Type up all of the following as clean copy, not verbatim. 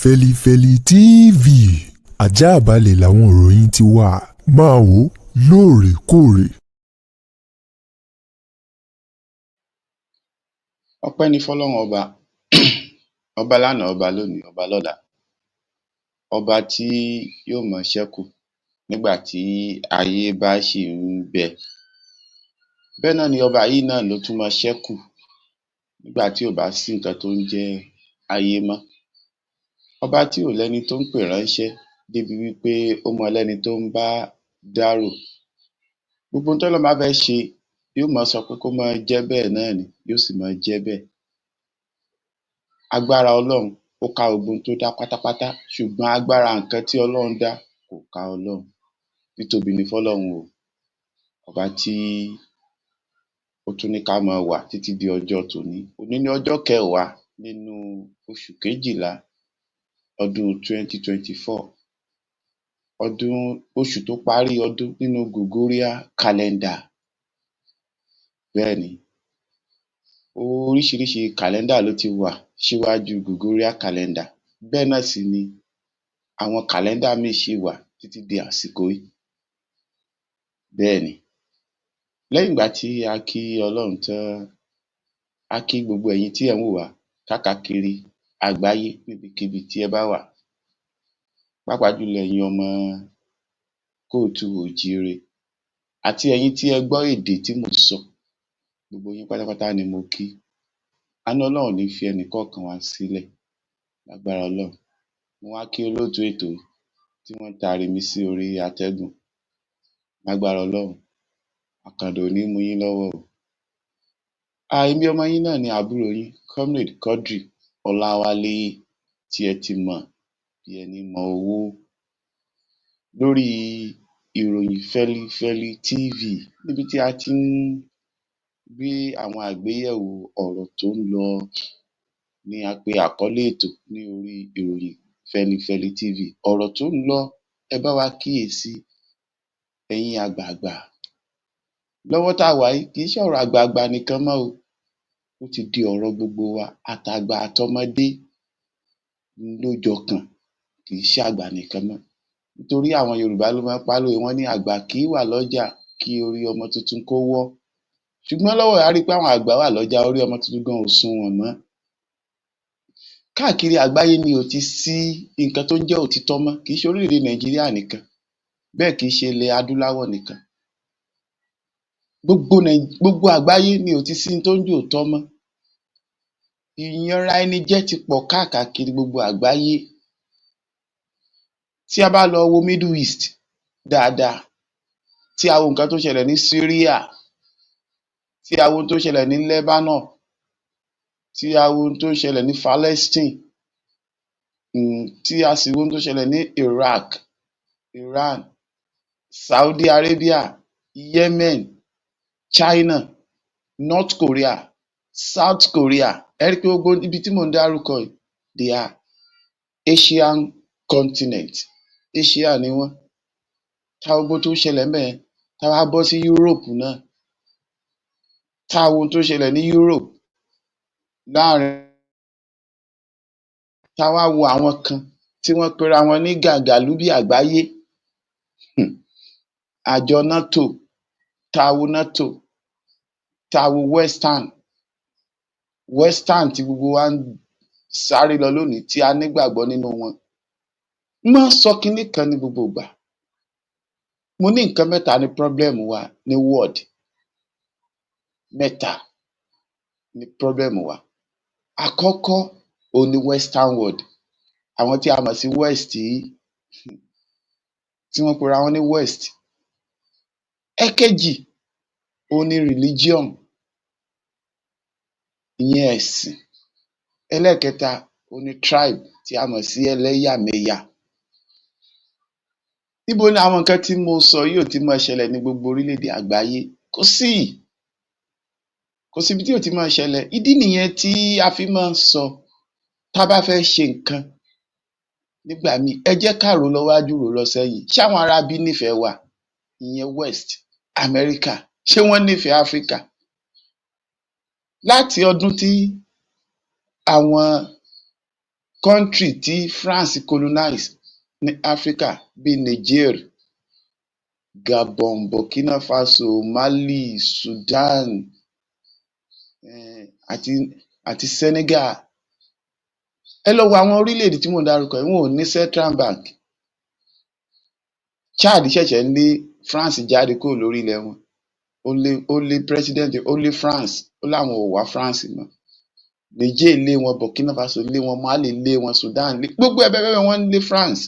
Fẹ́lífẹ́lí TV àjààbálẹ̀ làwọn ìròyìn ti wà máa wò lóòrèkóòrè. ọpẹ́ ní fọ́lọ́run ọba ọba lánàá, ọba lónìí, ọba lọ́la, ọba tí yóò mọ ṣẹ́kù nígbà tí ayé bá ṣì ń bẹ. Bẹ́ẹ̀ náà ni ọba yìí náà ló tún máa ṣẹ́kù nígbà tí ò bá sí nǹkan tó ń jẹ́ ayé mọ́. Ọba tí ò lẹ́ni tó ń pè ránṣẹ́ débi wípé ó mọ lẹ́ni tó ń bá dárò. Gbogbo ohun tọ́lọ́run bá fẹ́ ṣe yóò máa sọ pé kó máa jẹ́ bẹ́ẹ̀ náà ni yóò sì máa jẹ́ bẹ́ẹ̀. Agbára Ọlọ́run ó ká gbogbo ohun tó dá pátápátá, ṣùgbọ́n agbára nǹkan tí Ọlọ́run dá kò ká Ọlọ́run. Títóbi ni fọ́lọ́run o, ọba tí ó tún ní ká máa wà títí di ọjọ́ tòní. Òní ni ọjọ́ 10 nínú oṣù kejìlá ọdún 2024, oṣù tó parí ọdún nínú Gregorian calendar. Bẹ́ẹ̀ ni, oríṣiríṣi kàlẹ́ndà ló ti wà síwájú Gregorian calendar, bẹ́ẹ̀ náà sì ni àwọn kàlẹ́ndà míì ṣì wà títí di àsìkò yìí. Bẹ́ẹ̀ ni, lẹ́yìn ìgbà tí a kí Ọlọ́run tán, a kí gbogbo ẹ̀yin tí ẹ̀ ń wò wá káàkiri àgbáyé níbikíbi tí ẹ bá wà, pàápàá jùlọ ẹ̀yin ọmọ kóòtù òjíire àti ẹ̀yin tí ẹ gbọ́ èdè tí mò ń sọ, gbogbo yín pátápátá ni mo kí. Àánú Ọlọ́run ò ní fi ẹnìkọ̀ọ̀kan wa sílẹ̀ lágbára Ọlọ́run. Mo wá kí olóòtú ètò tí wọ́n taari mi sí orí atẹ́gùn, lágbára Ọlọ́run àkàndá ò ní mú yín lọ́wọ́ o. Èmi ọmọ yín náà ni àbúrò yín Comrade Quadri Ọláwálé, tí ẹ ti mọ̀ bí ẹni mọ owó, lórí ìròyìn Fẹ́lífẹ́lí TV, níbi tí a ti ń gbé àwọn àgbéyẹ̀wò ọ̀rọ̀ tó ń lọ ni a pe àkọ́lé ètò ní orí ìròyìn Fẹ́lífẹ́lí TV. Ọ̀rọ̀ tó ń lọ, ẹ bá wa kíyèsí ẹ̀yin àgbààgbà. Lọ́wọ́ tá a wà yìí kì í ṣe ọ̀rọ̀ àgbààgbà nìkan mọ́ o, ó ti di ọ̀rọ̀ gbogbo wa, àtàgbà àtọmọdé ló jọ kàn, kì í ṣe àgbà nìkan mọ́. Nítorí àwọn Yorùbá ló máa ń pa lówe, wọ́n ní àgbà kì í wà lọ́jà kí orí ọmọ tuntun kó wọ́. Ṣùgbọ́n lọ́wọ́ yìí a rí i pé àwọn àgbà wà lọ́jà, orí ọmọ tuntun gan ò sunwọ̀n mọ́. Káàkiri àgbáyé ni ò ti sí nǹkan tó ń jẹ́ òtítọ́ mọ́, kì í ṣe orílẹ̀-èdè Nàìjíríà nìkan, bẹ́ẹ̀ kì í ṣe ilẹ̀ adúláwọ̀ nìkan. Gbogbo àgbáyé ni ò ti sí tó ń jẹ́ òótọ́ mọ́. Ìyanra ẹni jẹ́ ti pọ̀ káàkiri gbogbo àgbáyé. Tí a bá lọ wo Middle East dáadáa, tí a wo nǹkan tó ṣẹlẹ̀ ní Syria, tí a wo ohun tó ṣẹlẹ̀ ní Lebanon, tí a wo ohun tó ṣẹlẹ̀ ní Palestine, tí a sì wo ohun tó ṣẹlẹ̀ ní Iraq, Iran, Saudi Arabia, Yemen, China, North Korea, South Korea, ẹ rí i pé gbogbo ibi tí mò ń dárúkọ yìí, they are Asian continent, Asia ni wọ́n. Tá a wo gbogbo tó ṣẹlẹ̀ ńbẹ̀ yẹn, tá a wá bọ́ sí Europe náà, tá a wo ohun tó ṣẹlẹ̀ ní Europe láàrin, tá a wá wo àwọn kan tí wọ́n pera wọn ní gàgàlúbí àgbáyé, àjọ NATO, tá a wo NATO, tá a wo Western tí gbogbo wa ń sáré lọ lónìí, tí a nígbàgbọ́ nínú wọn. Mo máa ń sọ kinní kan ní gbogbo ìgbà, mo ní nǹkan mẹ́ta ni problem wa ní world, mẹ́ta ni problem wa. Àkọ́kọ́ òun ni Western world, àwọn tí a mọ̀ sí West yìí, tí wọ́n pera wọn ní West. Ẹ̀kejì òun ni religion, ìyẹn ẹ̀sìn. Ẹlẹ́ẹ̀kẹta òun ni tribe, tí a mọ̀ sí ẹlẹ́yàmẹ̀yà. Níbo ni àwọn nǹkan tí mo sọ yìí ò ti máa ṣẹlẹ̀ ní gbogbo orílẹ̀-èdè àgbáyé? Kò síbi tí ò ti máa ṣẹlẹ̀. Ìdí nìyẹn tí a fi máa ń sọ, tá a bá fẹ́ ṣe nǹkan nígbà míì, ẹ jẹ́ ká rò ó lọ wájú, rò ó lọ sẹ́yìn. Ṣé àwọn ará bí nífẹ̀ẹ́ wa, ìyẹn West America? Ṣé wọ́n nífẹ̀ẹ́ Africa? Láti ọdún tí àwọn country tí France colonize ní Africa bíi Niger, Gabon, Burkina Faso, Mali, Sudan àti Senegal. Ẹ lọ wo àwọn orílẹ̀-èdè tí mò ń dárúkọ yìí, wọn ò ní central bank. Chad ṣẹ̀ṣẹ̀ ń lé France jáde kúrò lórí ilẹ̀ wọn, ó lé president, ó lé France, ó láwọn ò wá France mọ́. Niger lé wọn, Burkina Faso lé wọn, Mali lé wọn, Sudan lé gbogbo ẹ̀ bẹ́ẹ̀ bẹ́ẹ̀ wọ́n ń lé France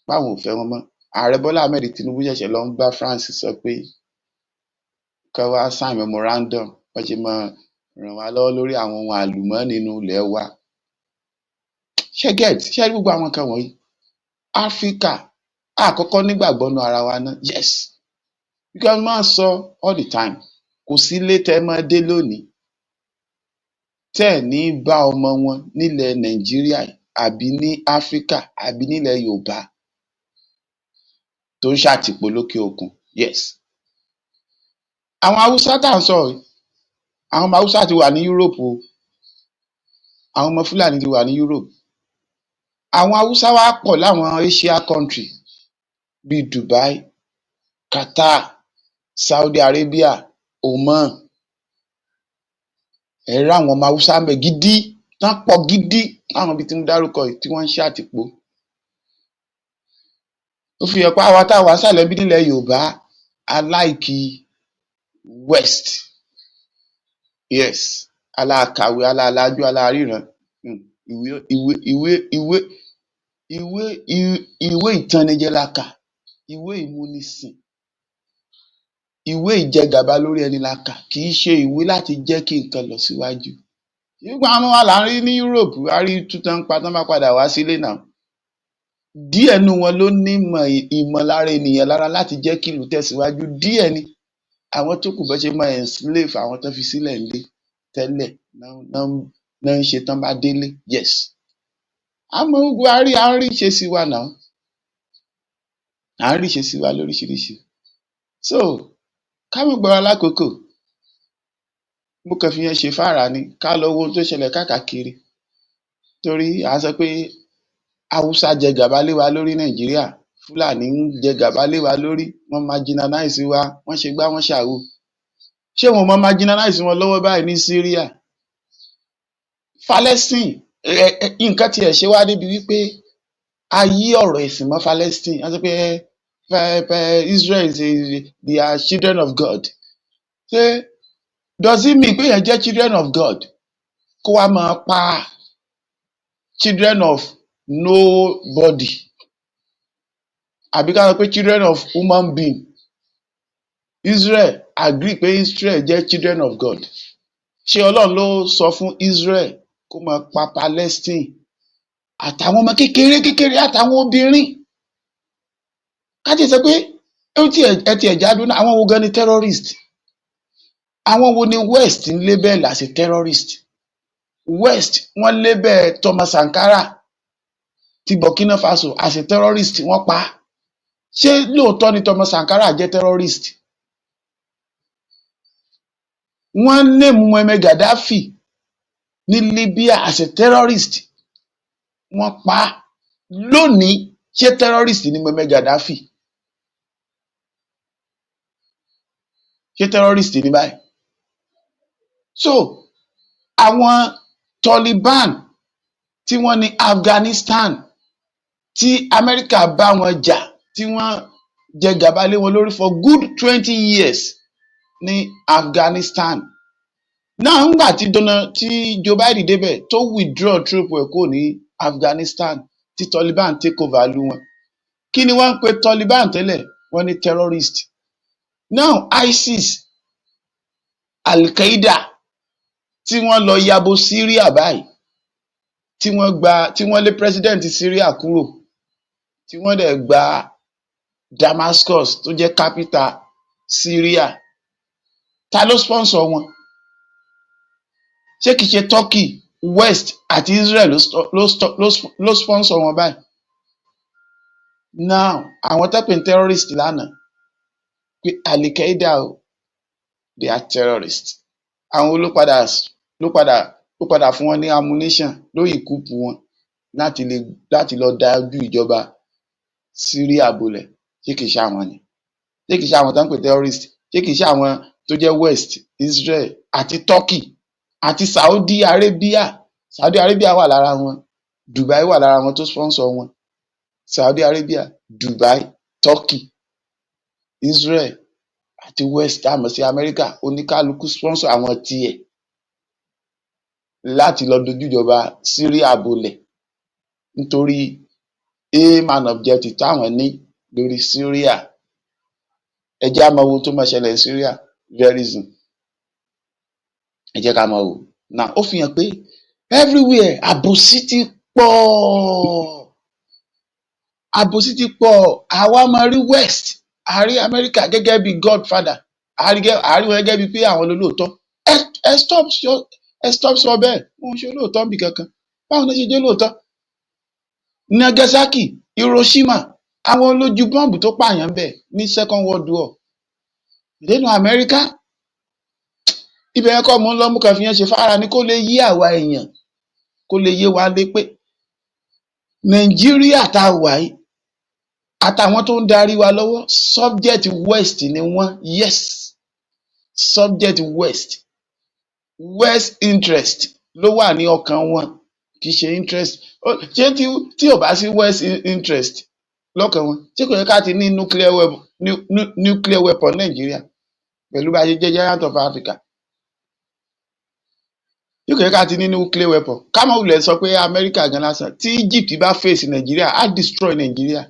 báwọn ò fẹ́ wọn mọ́. Ààrẹ Bọ́lá Ahmed Tinubu ṣẹ̀ṣẹ̀ lọ ń bá France sọ pé kán wá sign memorandum wọ́n ṣe máa ràn wá lọ́wọ́ lórí àwọn ohun àlùmọ́ọ́nì nínú ilẹ̀ wa. Ṣé rí gbogbo àwọn nǹkan wọ̀nyí? Áfíríkà àkọ́kọ́ nígbàgbọ́ nínú ara wa náà, yes, because máa sọ all the time, kò sí ilé tẹ́ máa dé lónìí tẹ́ ẹ̀ ní bá ọmọ wọn nílẹ̀ Nàìjíríà àbí ní Áfíríkà àbí nílẹ̀ Yorùbá tó ń ṣàtìpó lókè òkun, yes. Àwọn Haúsá tá à ń sọ yìí, àwọn ọmọ Haúsá ti wà ní Europe o, àwọn ọmọ Fúlàní ti wà ní Europe. Àwọn Haúsá wá pọ̀ láwọn Asia country bíi Dubai, Qatar, Saudi Arabia, Oman. Ẹ rí àwọn ọmọ Haúsá ń bẹ gidi, tán pọ̀ gidi láwọn ibi tí mo dárúkọ yìí tí wọ́n ń ṣàtìpó. Ó fi hàn pé àwa tá a wà nísàlẹ̀ bí nílẹ̀ Yorùbá aláìkí West, yes, alákàwé, alálájú, aláríran, ìwé ìtanijẹ la kà, ìwé ìmúnisìn, ìwé ìjẹgàba lórí ẹni la kà, kì í ṣe ìwé láti jẹ́ kí nǹkan lọ síwájú. Nígbà àwọn wa là ń rí ní Europe, a rí tútàn pa tán bá padà wá sílé náà. Díẹ̀ nu wọn ló ní ìmọ̀lára ènìyàn lára láti jẹ́ kí ìlú tẹ̀síwájú. Díẹ̀ ni àwọn tó kù bọ́ ṣe máa enslave àwọn tó fi sílẹ̀ ńlé tẹ́lẹ̀ náà ń ṣe tán bá délé, yes. Àmọ́ gbogbo à ń rí ṣe sí wa náà, à ń rí ṣe sí wa lóríṣiríṣi. So ká mọ̀ gbọ́ra lákòókò, mo kàn fi yẹn ṣe fáàrà ni, ká lọ wo ohun tó ṣẹlẹ̀ káàkiri. Torí à ń sọ pé Haúsá jẹ gàba lé wa lórí Nàìjíríà, Fúlàní ń jẹ gàba lé wa lórí, wọ́n marginalize wa, wọ́n ṣe gbá wọ́n ṣàwo. Ṣé wọn mọ marginalize wọn lọ́wọ́ báyìí ní Syria? Palestine, nǹkan tiẹ̀ ṣe wá débi wípé a yí ọ̀rọ̀ ẹ̀sìn mọ́ Palestine. A sọ pé Israel they are children of God. Ṣé does it mean pé èèyàn jẹ́ children of God kó wá máa pa children of nobody? Àbí ká sọ pé children of human being? Israel agree pé Israel jẹ́ children of God. Ṣé Ọlọ́run ló sọ fún Israel kó máa pa Palestine àtàwọn ọmọ kékeré àtàwọn obìnrin? Ká ti sọ pé ẹ ti ẹ̀já dúró náà, àwọn wo gan ni terrorist? Àwọn wo ni West ń label as a terrorist? West wọ́n label Thomas Sankara ti Burkina Faso as a terrorist, wọ́n pa á. Ṣé lóòótọ́ ni Thomas Sankara jẹ́ terrorist? Wọ́n name Muammar Gaddafi ní Libya as a terrorist, wọ́n pa á. Lónìí ṣé terrorist ni Muammar Gaddafi? Ṣé terrorist ni báyìí? So àwọn Taliban tí wọ́n ní Afghanistan, tí Amẹ́ríkà bá wọn jà, tí wọ́n jẹ gàba lé wọn lórí for good 20 years ní Afghanistan. Náà ńgbà tí Joe Biden débẹ̀ tó withdraw troop ẹ̀ kúrò ní Afghanistan, tí Taliban take over lu wọn. Kí ni wọ́n ń pe Taliban tẹ́lẹ̀? Wọ́n ní terrorist. Now ISIS, Al-Qaeda tí wọ́n lọ yabo Syria báyìí, tí wọ́n lé president Syria kúrò, tí wọ́n dẹ̀ gba Damascus tó jẹ́ capital Syria. Ta ló sponsor wọn? Ṣé kìí ṣe Turkey, West àti Israel ló sponsor wọn báyìí? Now àwọn tẹ́pẹ̀ terrorist lánàá pé Al-Qaeda o, they are terrorists. Àwọn ló padà fún wọn ní ammunition lórí ìkúpù wọn. láti lọ dájú ìjọba Syria bolẹ̀, ṣé kìí ṣe àwọn ni? Ṣé kìí ṣe àwọn tó ń pè terrorist? Ṣé kìí ṣe àwọn tó jẹ́ West, Israel àti Turkey àti Saudi Arabia? Saudi Arabia wà lára wọn, Dubai wà lára wọn tó sponsor wọn. Saudi Arabia, Dubai, Turkey, Israel àti West àmọ́ sí America, oníkálukú sponsor àwọn tiẹ̀ láti lọ dojú ìjọba Syria bolẹ̀ nítorí aim and objective táwọn ní lórí Syria. Ẹ jẹ́ á máa wo ohun tó máa ṣẹlẹ̀ ní Syria very soon. Ẹ jẹ́ ká máa wò. Now ó fi hàn pé everywhere àbòsí ti pọ̀. Àbòsí ti pọ̀. Àwa máa rí West, a rí America gẹ́gẹ́ bí godfather, a rí wọn gẹ́gẹ́ bí pé àwọn olóòótọ́. Ẹ stop sọ bẹ́ẹ̀, wọn ò ṣe olóòótọ́ níbì kankan. Báwo ló ṣe jẹ́ olóòótọ́? Nagasaki, Hiroshima, àwọn olójú bọ́ǹbù tó pààyàn bẹ́ẹ̀ ní Second World War. Nínú America, ibẹ̀ yẹn kọ́ mo ń lọ mú kan fi yẹn ṣe fára ni kó lè yé àwa èèyàn, kó lè yé wa lé pé Nàìjíríà tá a wà yìí àtàwọn tó ń darí wa lọ́wọ́ subject West ni wọ́n. Yes, subject West. West interest ló wà ní ọkàn wọn, kì í ṣe interest. Ṣé tí ò bá sí West interest lọ́kàn wọn, ṣé kò yẹ ká ti ní nuclear weapon Nàìjíríà pẹ̀lú bá a ṣe jẹ́ giant of Africa? Ṣé kò yẹ ká ti ní nuclear weapon? Ká má wulẹ̀ sọ pé America gan lásán, tí Egypt bá face Nàìjíríà á destroy Nàìjíríà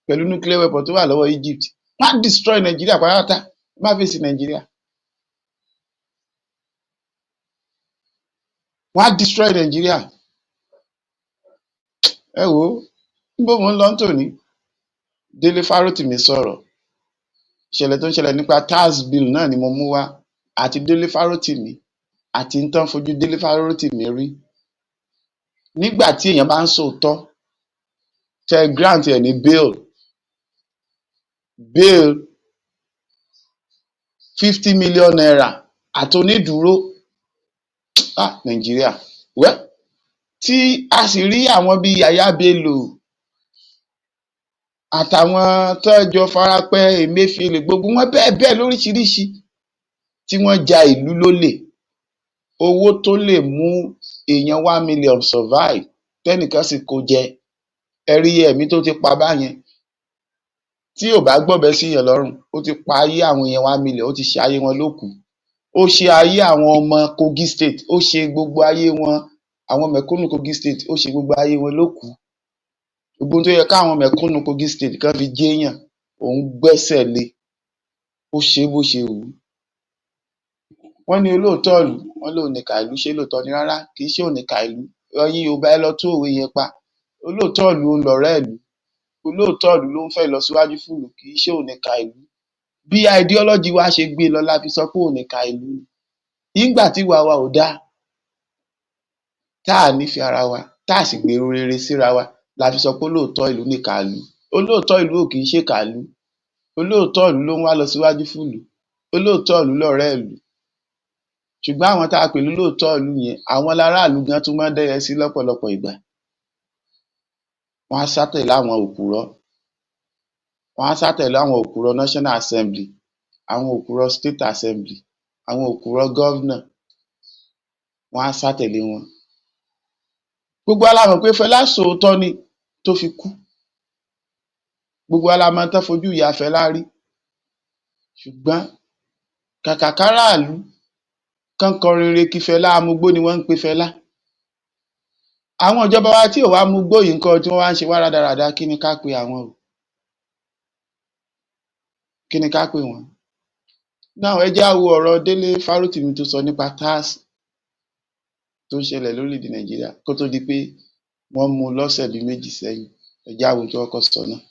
pẹ̀lú nuclear weapon tó wà lọ́wọ́ Egypt. Wọ́n á destroy Nàìjíríà pátápátá bá face Nàìjíríà. Wọ́n á destroy Nàìjíríà. Ẹ wò ó, níbo mo ń lọ tòní? Délé Fárótìmí sọ̀rọ̀. Ìṣẹ̀lẹ̀ tó ń ṣẹlẹ̀ nípa tax bill náà ni mo mú wá, àti Délé Fárótìmí àti ń tán fojú Délé Fárótìmí rí. Nígbà tí èèyàn bá ń sòótọ́, tẹ grant ẹ̀ ní bail 50 million naira àtonídùúró. Nàìjíríà, well, tí a sì rí àwọn bíi Yàyà Bello àtàwọn tọ́jọ́ farapẹ́ Emefiele, gbogbo wọn bẹ́ẹ̀ lóríṣiríṣi tí wọ́n ja ìlú lólè. Owó tó lè mú èèyàn 1 million survive tẹ́nìkan sì kó jẹ. Ẹ rí ẹ̀mí tó ti pa báyẹn. Tí ò bá gbọ́bẹ sí èèyàn lọ́rùn, ó ti pa ayé àwọn èèyàn 1 million, ó ti ṣe ayé wọn lókù. Ó ṣe ayé àwọn ọmọ Kogi State, ó ṣe gbogbo ayé wọn, àwọn mẹ̀kúnnù Kogi State, ó ṣe gbogbo ayé wọn lókù. Gbogbo tó yẹ káwọn mẹ̀kúnnù Kogi State kan fi jéèyàn, òun gbẹ́sẹ̀ lé, ó ṣe bó ṣe wù ú. Wọ́n ní olóòótọ́ ìlú, wọ́n lé òǹkà ìlú, ṣé lóòótọ́ ni? Rárá, kì í ṣe òǹkà ìlú. Ẹ̀yin Yorùbá ẹ lọ tún òwe yẹn pa. Olóòótọ́ ìlú ń lọ̀rẹ́ ìlú. Olóòótọ́ ìlú ló ń fẹ́ ìlọsíwájú fún ìlú, kì í ṣe òǹkà ìlú. Bí ideology wa ṣe gbé lọ la fi sọ pé òǹkà ìlú ni. Nígbà tí ìwà wa ò dáa, tá à nífẹ̀ẹ́ ara wa, tá à sì gbèrò rere síra wa, la fi sọ pé olóòótọ́ ìlú nìkà ìlú. Olóòótọ́ ìlú ò kì í ṣèkà ìlú. Olóòótọ́ ìlú ló ń wá lọ síwájú fún ìlú. Olóòótọ́ ìlú lọ̀rẹ́ ìlú. Ṣùgbọ́n àwọn tá a pè lólóòótọ́ ìlú yẹn, àwọn láràlú gan tún máa ń dẹ́yẹ sí lọ́pọ̀lọpọ̀ ìgbà. Wọ́n á sátẹ̀lé àwọn òpùrọ́. Wọ́n á sátẹ̀lé àwọn òpùrọ́ National Assembly, àwọn òpùrọ́ State Assembly, àwọn òpùrọ́ Governor. Wọ́n á sátẹ̀lé wọn. Gbogbo wa la mọ̀ pé Fẹlá sòótọ́ ni tó fi kú. Gbogbo wa la mọ̀ tán fojú ìyá Fẹlá rí. Ṣùgbọ́n kàkà káràlú kán kọrin re kí Fẹlá amugbó ni wọ́n ń pe Fẹlá. Àwọn ìjọba wa tí ò wá mugbó yìí nǹkan tí wọ́n wá ń ṣe wá rádaràda, kí ni ká pe àwọn o? Kí ni ká pè wọ́n? Náà ẹ jẹ́ á wo ọ̀rọ̀ Délé Fárótìmí tó sọ nípa tax tó ń ṣẹlẹ̀ lórílẹ̀-èdè Nàìjíríà kó tó di pé wọ́n mú un lọ́sẹ̀ bíi méjì sẹ́yìn. Ẹ jẹ́ á wo ohun tó kọ́kọ́ sọ náà.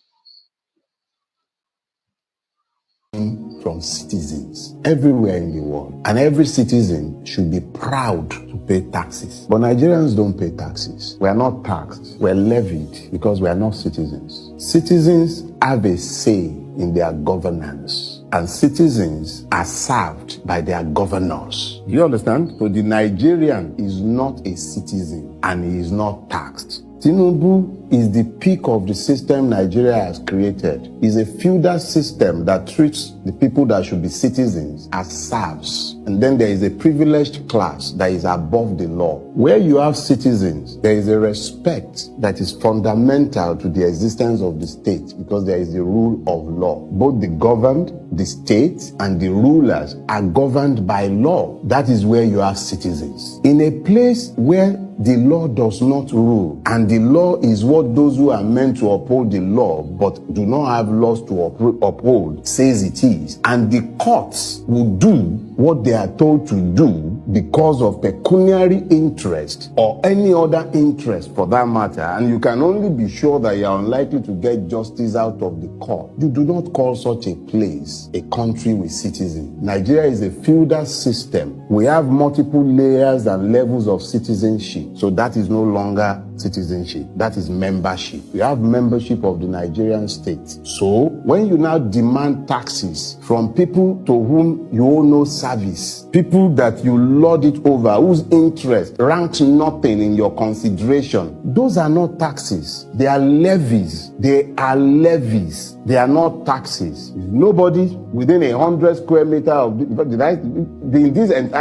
From citizens everywhere in the world, and every citizen should be proud to pay taxes. But Nigerians don't pay taxes. We are not taxed. We're levied because we are not citizens. Citizens have a say in their governance, and citizens are served by their governors. Do you understand? So the Nigerian is not a citizen and he is not taxed. Tinubu is the peak of the system Nigeria has created. It's a feudal system that treats the people that should be citizens as serfs. And then there is a privileged class that is above the law. Where you have citizens, there is a respect that is fundamental to the existence of the state because there is the rule of law. Both the governed, the state, and the rulers are governed by law. That is where you have citizens. In a place where the law does not rule, and the law is what those who are meant to uphold the law but do not have laws to uphold says it is, and the courts will do what they are told to do because of pecuniary interest or any other interest for that matter, and you can only be sure that you are unlikely to get justice out of the court. You do not call such a place a country with citizens. Nigeria is a feudal system. We have multiple layers and levels of citizenship. So that is no longer citizenship. That is membership. We have membership of the Nigerian state. So when you now demand taxes from people to whom you owe no service, people that you lord it over, whose interest ranks nothing in your consideration, those are not taxes. They are levies. They are levies. They are not taxes. Nobody within 100 square meter of in this entire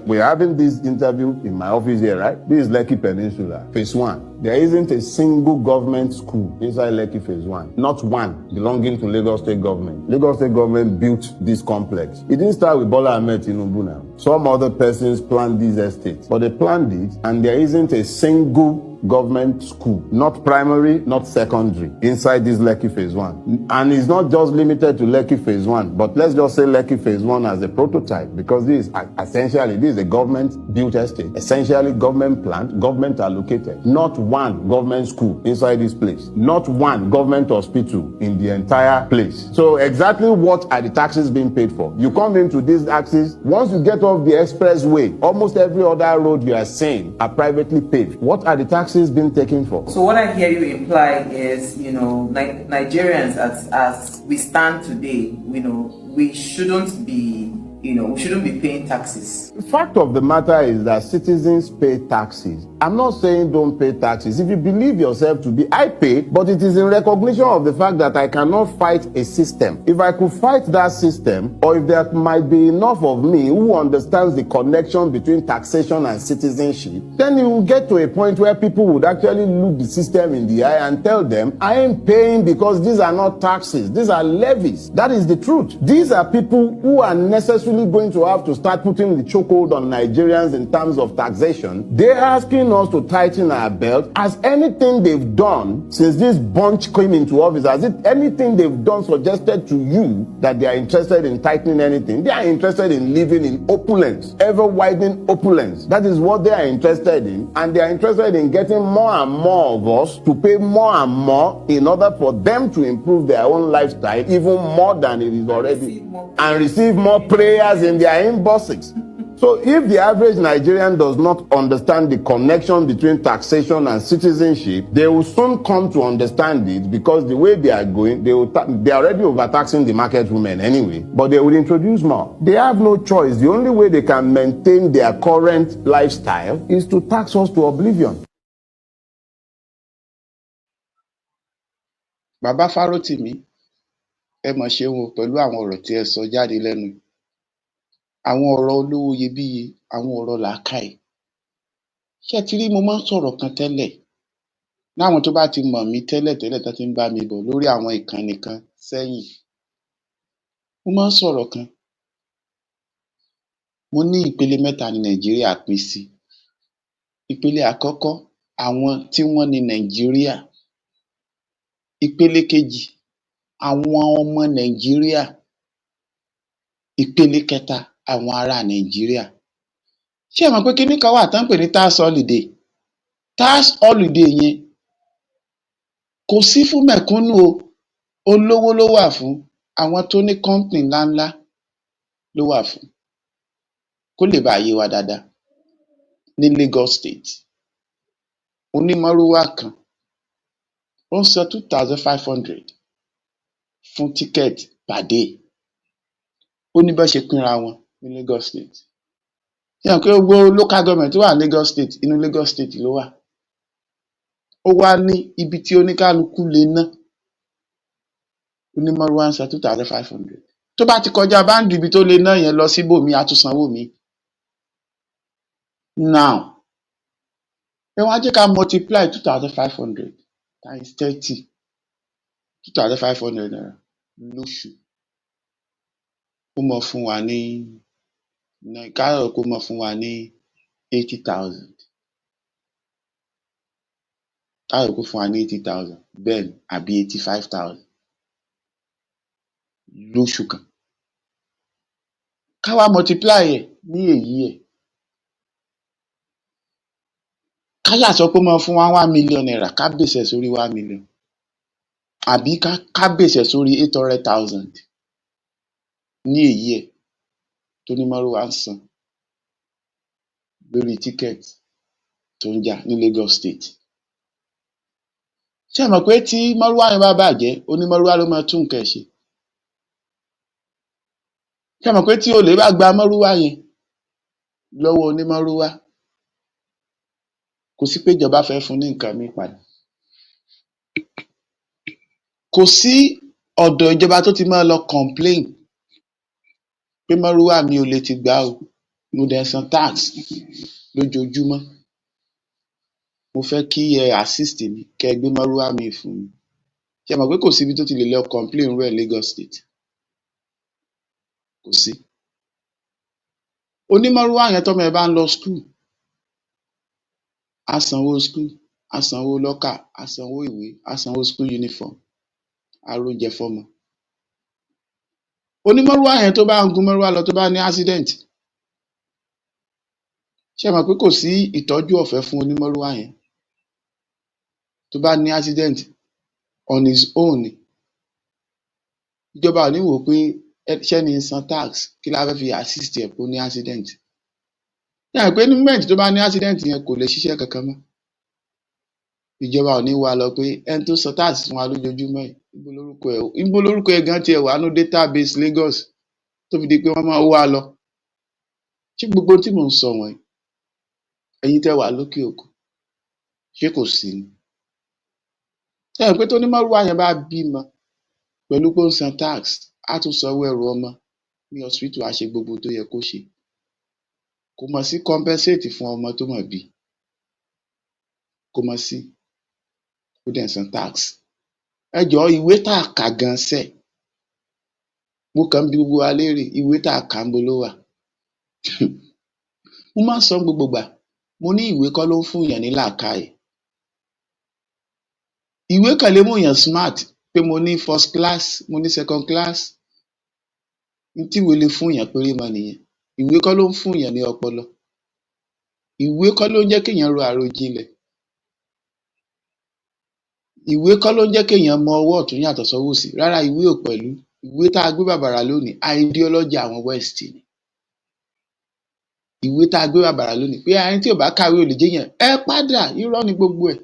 we're having this interview in my office here, right? This is Lekki Peninsula, phase 1. There isn't a single government school inside Lekki phase 1. Not one belonging to Lagos State government. Lagos State government built this complex. It didn't start with Bola Ahmed Tinubu now. Some other persons planned these estates, but they planned it, and there isn't a single government school, not primary, not secondary, inside this Lekki phase 1. And it's not just limited to Lekki phase 1, but let's just say Lekki phase 1 as a prototype, because this is a government built estate, essentially government planned, government allocated. Not one government school inside this place, not one government hospital in the entire place. So exactly what are the taxes being paid for? You come into these taxes, once you get off the expressway, almost every other road you are seeing are privately paved. What are the taxes being taken for? So what I hear you imply is, Nigerians as we stand today, we shouldn't be paying taxes. The fact of the matter is that citizens pay taxes. I'm not saying don't pay taxes. If you believe yourself to be, I pay, but it is in recognition of the fact that I cannot fight a system. If I could fight that system, or if there might be enough of me who understands the connection between taxation and citizenship, then you will get to a point where people would actually look the system in the eye and tell them, I am paying because these are not taxes, these are levies. That is the truth. These are people who are necessarily going to have to start putting the chokehold on Nigerians in terms of taxation. They're asking us to tighten our belt. Has anything they've done since this bunch came into office, has it anything they've done suggested to you that they are interested in tightening anything? They are interested in living in opulence, ever widening opulence. That is what they are interested in, and they are interested in getting more and more of us to pay more and more in order for them to improve their own lifestyle even more than it is already, and receive more prayers in their inboxes. So if the average Nigerian does not understand the connection between taxation and citizenship, they will soon come to understand it, because the way they are going, they are already overtaxing the market women anyway, but they will introduce more. They have no choice. The only way they can maintain their current lifestyle is to tax us to oblivion. Bàbá Fárótìmí, ẹ mọ̀ ṣeun o pẹ̀lú àwọn ọ̀rọ̀ tí ẹ sọ jáde lẹ́nu. Àwọn ọ̀rọ̀ olówó iyebíye, àwọn ọ̀rọ̀ làákàyè. Ṣé ti rí, mo máa ń sọ̀rọ̀ kan tẹ́lẹ̀. Láwọn tó bá ti mọ̀ mí tẹ́lẹ̀ tó ti ń bá mi bọ̀ lórí àwọn ìkànnì kan sẹ́yìn. Mo máa ń sọ̀rọ̀ kan. Mo ní ìpele 3 ní Nàìjíríà pín sí. Ìpele àkọ́kọ́, àwọn tí wọ́n ní Nàìjíríà. Ìpele kejì, àwọn ọmọ Nàìjíríà. Ìpele kẹta, àwọn ará Nàìjíríà. Ṣé ẹ mọ̀ pé kíní kan wà tán pè ní tax holiday? Tax holiday yẹn kò sí fún mẹ̀kúnnù o. Olówó ló wà fún, àwọn tó ní company ńláńlá ló wà fún. Kó lè bá yé wa dáadáa. Ní Lagos State, onímọ̀rúwá kan ó ń san 2,500 fún ticket per day. Ó ní bá ṣe pínra wọn ní Lagos State. Ṣé ẹ mọ̀ pé gbogbo local government tó wà ní Lagos State, inú Lagos State ló wà. ó wá ní ibi tí oníkálukú lè ná onímọ̀rúwá ń san 2,500 tó bá ti kọjá báńdì ibi tó lè ná yẹn lọ síbòmí á tún sanwó mi. Now ẹ wá jẹ́ ká multiply 2,500 times 30 2,500 naira lóṣù ó mọ fún wa ní káyọ̀ kó mọ fún wa ní 80,000 káyọ̀ kó fún wa ní 80,000 bẹ́ẹ̀ ni àbí 85,000 lóṣù kan ká wá multiply ẹ̀ ní èyí ẹ̀ ká yà sọ pé ó mọ fún wa 1 million naira ká bèsè sórí 1 million àbí ká bèsè sórí 800,000 ní èyí ẹ̀ tó ní mọ́rúwá ń san lórí ticket tó ń jà ní Lagos State. Ṣé ẹ mọ̀ pé tí mọ́rúwá yẹn bá bàjẹ́ onímọ́rúwá ló máa tún nǹkan ẹ̀ ṣe? Ṣé ẹ mọ̀ pé tí olè bá gba mọ́rúwá yẹn lọ́wọ́ onímọ́rúwá kò sí pé ìjọba fẹ́ fún ní nǹkan míì padà. Kò sí ọ̀dọ̀ ìjọba tó ti máa lọ complain pé mọ́rúwá mi ò lè ti gbà o mo dẹ̀ san tax lójoojúmọ́ mo fẹ́ kí ẹ assist mi kẹ́ ẹ gbé mọ́rúwá mi fún mi. Ṣé ẹ mọ̀ pé kò síbi tó ti lè lọ complain rú ẹ̀ Lagos State? Kò sí. Onímọ́rúwá yẹn tọ́mọ ẹ̀ bá ń lọ school á sanwó school á sanwó lọ́kà á sanwó ìwé á sanwó school uniform á róúnjẹ fọ́mọ. Onímọ́rúwá yẹn tó bá ń gun mọ́rúwá lọ tó bá ní accident ṣé ẹ mọ̀ pé kò sí ìtọ́jú ọ̀fẹ́ fún onímọ́rúwá yẹn tó bá ní accident on his own ni ìjọba ò ní wò ó pé ṣẹ́ni ń san tax kí la fẹ́ fi assist ẹ̀ kó ní accident. Ṣé ẹ mọ̀ pé ní moment tó bá ní accident yẹn kò lè ṣiṣẹ́ kankan mọ́ ìjọba ò ní wá lọ pé ẹni tó san tax fún wa lójoojúmọ́ yìí ibo lórúkọ ẹ̀ gan tiẹ̀ wà nínú database Lagos tó fi di pé wọ́n máa wá lọ. Ṣé gbogbo tí mò ń sọ wọ̀nyí ẹ̀yin tẹ́ wà lókè òkun ṣé kò sí ni? Ṣé ẹ mọ̀ pé tó ní mọ́rúwá yẹn bá bímọ pẹ̀lú pé ó ń san tax á tún sanwó ẹrù ọmọ ní hospital á ṣe gbogbo tó yẹ kó ṣe kò mọ̀ sí compensate fún ọmọ tó mọ̀ bí kò mọ̀ sí ó dẹ̀ ń san tax. Ẹ jọ̀ọ́ ìwé tá a kà gan sẹ̀ mo kàn ń bi gbogbo wa léèrè ìwé tá a kà ń bo ló wà? Mo máa ń sọ gbogbo ìgbà mo ní ìwé kọ́ ló ń fún èèyàn ní làákàyè. Ìwé kàn lè mú èèyàn smart pé mo ní first class mo ní second class ní tí ìwé lè fún èèyàn péré mọ nìyẹn. Ìwé kọ́ ló ń fún èèyàn ní ọpọlọ. Ìwé kọ́ ló ń jẹ́ kéèyàn ro àròjinlẹ̀. Ìwé kọ́ ló ń jẹ́ kéèyàn mọ ọwọ́ ọ̀tún yàtọ̀ sọ́wọ́ òsì rárá ìwé ò pẹ̀lú. Ìwé tá a gbé bàbàrà lónìí ideology àwọn West ni. Ìwé tá a gbé bàbàrà lónìí pé ẹni tí ò bá kàwé ò lè jéèyàn ẹ padà irọ́ ni gbogbo ẹ̀.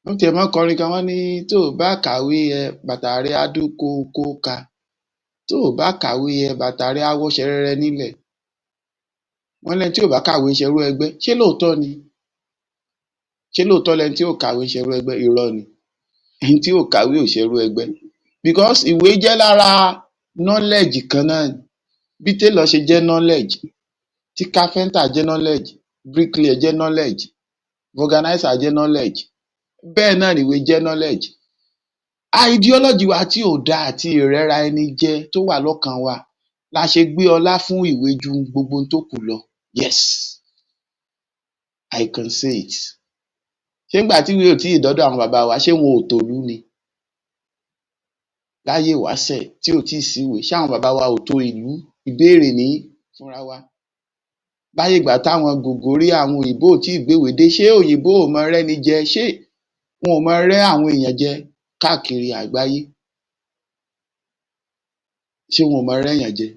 Wọ́n tiẹ̀ máa ń kọrin kan wọ́n ní tó o bá kàwé ẹ bàtà rẹ á dún kókóka tó o bá kàwé ẹ bàtà rẹ á wọ́ ṣẹrẹrẹ nílẹ̀. Wọ́n lẹ́ni tí ò bá kàwé ṣerú ẹgbẹ́ ṣé lóòótọ́ ni? Ṣé lóòótọ́ lẹni tí ò kàwé ṣerú ẹgbẹ́? Irọ́ ni. Ẹni tí ò kàwé ò ṣerú ẹgbẹ́ because ìwé jẹ́ lára knowledge kan náà ni. Bí tailor ṣe jẹ́ knowledge tí carpenter jẹ́ knowledge bricklayer jẹ́ knowledge organizer jẹ́ knowledge bẹ́ẹ̀ náà nìwé jẹ́ knowledge. Ideology wa tí ò dáa àti ìrẹ́ra ẹni jẹ tó wà lọ́kàn wa la ṣe gbé ọlá fún ìwé ju gbogbo ohun tó kù lọ. Yes, I can say it. Ṣé ńgbà tí ìwé ò tíì dọ́dọ̀ àwọn bàbá wa ṣé wọn ò tòlú ni? Láyé ìwáṣẹ̀ tí ò tíì síwèé ṣé àwọn bàbá wa ò tó ìlú? Ìbéèrè nìyí fúnra wa. Láyé ìgbà táwọn gògórí àwọn òyìnbó ò tíì gbéwèé dé ṣé òyìnbó ò mọ rẹ́ni jẹ ṣé wọn ò mọ rẹ́ àwọn èèyàn jẹ káàkiri àgbáyé? Ṣé wọn ò mọ rẹ́yàn jẹ?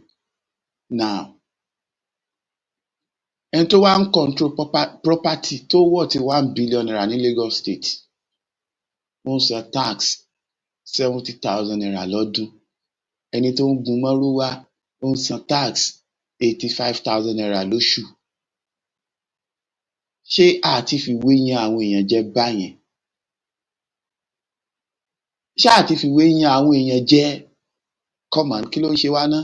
Now ẹni tó wá ń control property tó worth 1 billion naira ní Lagos State ó ń san tax 70,000 naira lọ́dún. Ẹni tó ń gun mọ́rúwá ó ń san tax 85,000 naira lóṣù. Ṣé a ti fìwé yan àwọn èèyàn jẹ báyẹn? ṣáà ti fìwé yan àwọn èèyàn jẹ come on, kí ló ń ṣe wá ná.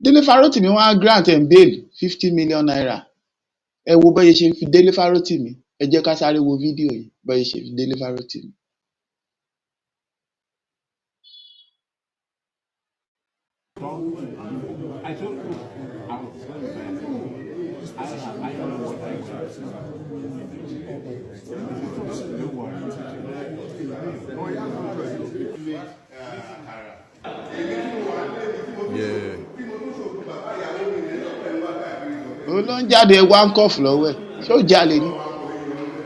Délé Fárótìmí wọ́n á grant ẹ̀ bail 50 million naira. Ẹ wo bọ́yẹ ṣe fi Délé Fárótìmí, ẹ jẹ́ ká sáré wo fídíò yìí bọ́yẹ ṣe fi Délé Fárótìmí. Òun ló ń jáde wáńkọ́f lọ́wọ́ ẹ̀, ṣé ó jalè ni,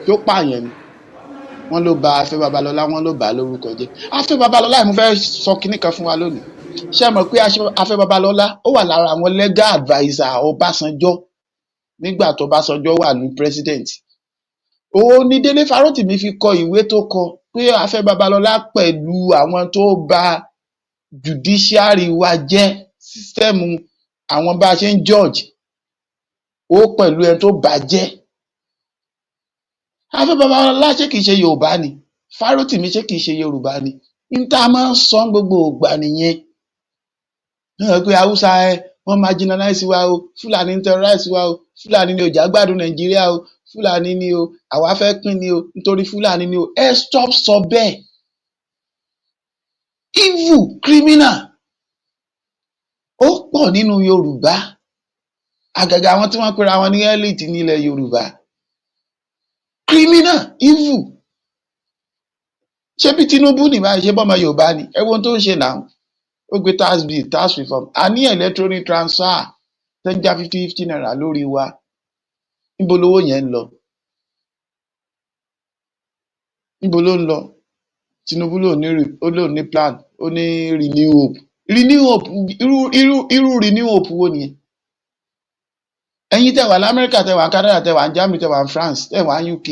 ṣé ó pààyàn ni. Wọ́n ló ba Afẹ́ Babalọ́lá, wọ́n ló bà á lórúkọ jẹ́. Afẹ́ Babalọ́lá mo fẹ́ sọ kinní kan fún wa lónìí. Ṣé ẹ mọ̀ pé Afẹ́ Babalọ́lá ó wà lára àwọn legal adviser Ọbásanjọ́ nígbà tó Ọbásanjọ́ wà ní president. Òun ni Délé Fárótìmí fi kọ ìwé tó kọ pé Afẹ́ Babalọ́lá pẹ̀lú àwọn tó ba judiciary wa jẹ́, system àwọn bá a ṣe ń judge, ó pẹ̀lú ẹni tó bàjẹ́. Afẹ́ Babalọ́lá ṣé kìí ṣe Yorùbá ni? Fárótìmí ṣé kìí ṣe Yorùbá ni? N tá a máa ń sọ gbogbo ìgbà nìyẹn. Pé Haúsá wọ́n marginalize wa o, Fúlàní ń terrorize wa o, Fúlàní ni ò já gbádùn Nàìjíríà o, Fúlàní ni o, àwa fẹ́ pín ni o, nítorí Fúlàní ni o. Ẹ stop sọ bẹ́ẹ̀. Evil criminal ó pọ̀ nínú Yorùbá, àgàgà àwọn tí wọ́n pera wọn ní elite nílẹ̀ Yorùbá. Criminal, evil. Ṣé bí Tinubu ní báyìí, ṣé bọ́mọ Yorùbá ni? Ẹ wo ohun tó ń ṣe náà. Ó gbé tax bill, tax reform. A ní electronic transfer tó ń já 50 naira lórí wa. Níbo lowó yẹn ń lọ? Níbo ló ń lọ? Tinubu ló ní plan, ó ní renew hope. Renew hope, irú renew hope wo nìyẹn? Ẹ̀yin tẹ́ wà l'Amẹ́ríkà, tẹ́ wà ní Canada, tẹ́ wà ní Germany, tẹ́ wà ní France, tẹ́ wà ní UK.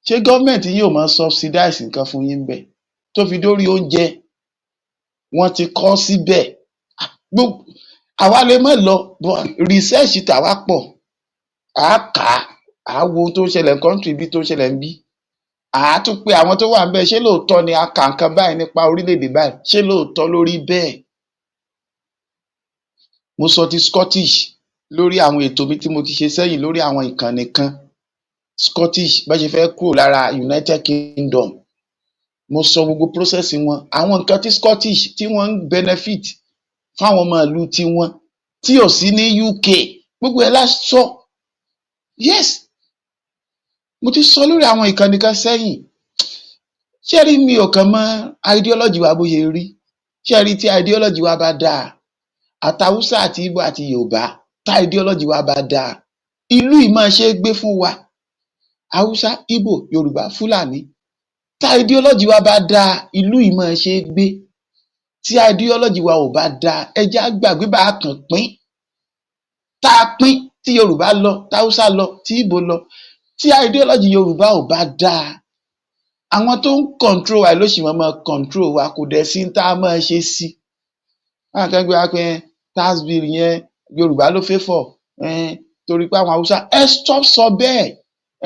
Ṣé gọ́ọ̀mẹ̀ntì yóò máa subsidize nǹkan fún yín bẹ́ẹ̀? Tó fi dórí oúnjẹ, wọ́n ti kọ́ síbẹ̀. Àwa lè má lọ, but research tàwa pọ̀. À á kà á, à á wo ohun tó ń ṣẹlẹ̀ ní country bí tó ń ṣẹlẹ̀ ń bí. À á tún pé àwọn tó wà ń bẹ̀, ṣé lóòótọ́ ni a kà nǹkan báyìí nípa orílẹ̀-èdè báyìí? Ṣé lóòótọ́ lórí bẹ́ẹ̀? Mo sọ ti Scottish lórí àwọn ètò mi tí mo ti ṣe sẹ́yìn lórí àwọn ìkànnì kan. Scottish bá ṣe fẹ́ kúrò lára United Kingdom. Mo sọ gbogbo process wọn, àwọn nǹkan tí Scottish tí wọ́n ń benefit fáwọn ọmọ ìlú tiwọn tí ò sí ní UK, gbogbo ẹ̀ la sọ. Yes, mo ti sọ lórí àwọn ìkànnì kan sẹ́yìn. Ṣé rí mi ò kàn mọ̀ ideology wa bó ṣe rí? Ṣé rí tí ideology wa bá dáa, àtàwùsá àti Ìgbò àti Yorùbá, tá ideology wa bá dáa, ìlú yìí máa ṣe é gbé fún wa. Haúsá, Ìgbò, Yorùbá, Fúlàní, tá ideology wa bá dáa, ìlú yìí máa ṣe é gbé. Tí ideology wa ò bá dáa, ẹ jẹ́ á gbàgbé bá a kàn pín. Tá a pín, tí Yorùbá lọ, tí Haúsá lọ, tí Ìgbò lọ, tí ideology Yorùbá ò bá dáa, àwọn tó ń control wa ló sì máa control wa, kò dẹ̀ sí tá a máa ṣe sí. Àwọn kan gbé wá pé tax bill yẹn Yorùbá ló favour, torí pé àwọn Haúsá. Ẹ stop sọ bẹ́ẹ̀.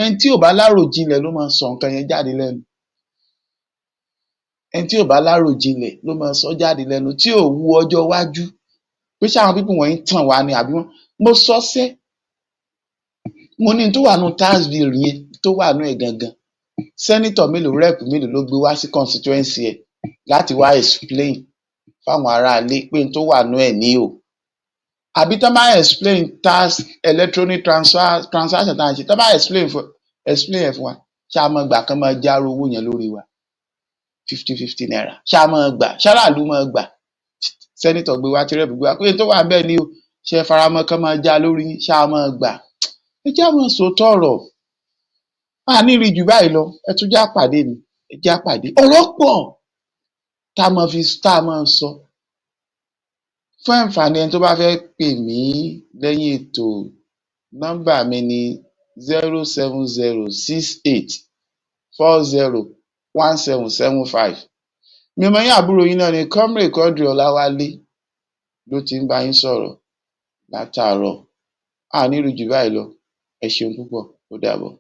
Ẹni tí ò bá láròjinlẹ̀ ló máa sọ nǹkan yẹn jáde lẹ́nu. Ẹni tí ò bá láròjinlẹ̀ ló máa sọ jáde lẹ́nu, tí ò wu ọjọ́ iwájú. Pé ṣé àwọn pípù wọ̀nyí tàn wá ni àbí wọ́n? Mo sọ sẹ́, mo ní tó wà nù tax bill yẹn, tó wà nù ẹ̀ gangan. Sẹ́nítọ̀ mélòó, rẹ́ẹ̀pù mélòó ló gbé wá sí constituency ẹ̀ láti wá explain fáwọn aráalé pé tó wà nù ẹ̀ ní o. Àbí tán bá explain tax electronic transaction tá à ń ṣe, tán bá explain ẹ̀ fún wa, ṣá máa gbà kán máa járó owó yẹn lórí wa 50 naira, ṣá máa gbà, ṣáráàlú máa gbà. Sẹ́nítọ̀ gbé wá, tí rẹ́ẹ̀pù gbé wá pé tó wà bẹ́ẹ̀ ni o, ṣe faramọ́ kán máa já lórí yín, ṣá máa gbà. Ẹ jẹ́ àwọn sòótọ́ ọ̀rọ̀. A ní rí jù báyìí lọ, ẹ tún já pàdé ni, ẹ já pàdé. Ọ̀rọ̀ pọ̀ tá a máa sọ. Fún àǹfààní ẹni tó bá fẹ́ pè mí lẹ́yìn ètò, nọ́mbà mi ni 07068401775. Mi ọmọ yín àbúrò yín náà ni Comrade Quadri Ọláwálé ló ti ń bá yín sọ̀rọ̀ látàárọ̀. A ní rí jù báyìí lọ. Ẹ ṣeun púpọ̀, ó dàbọ̀.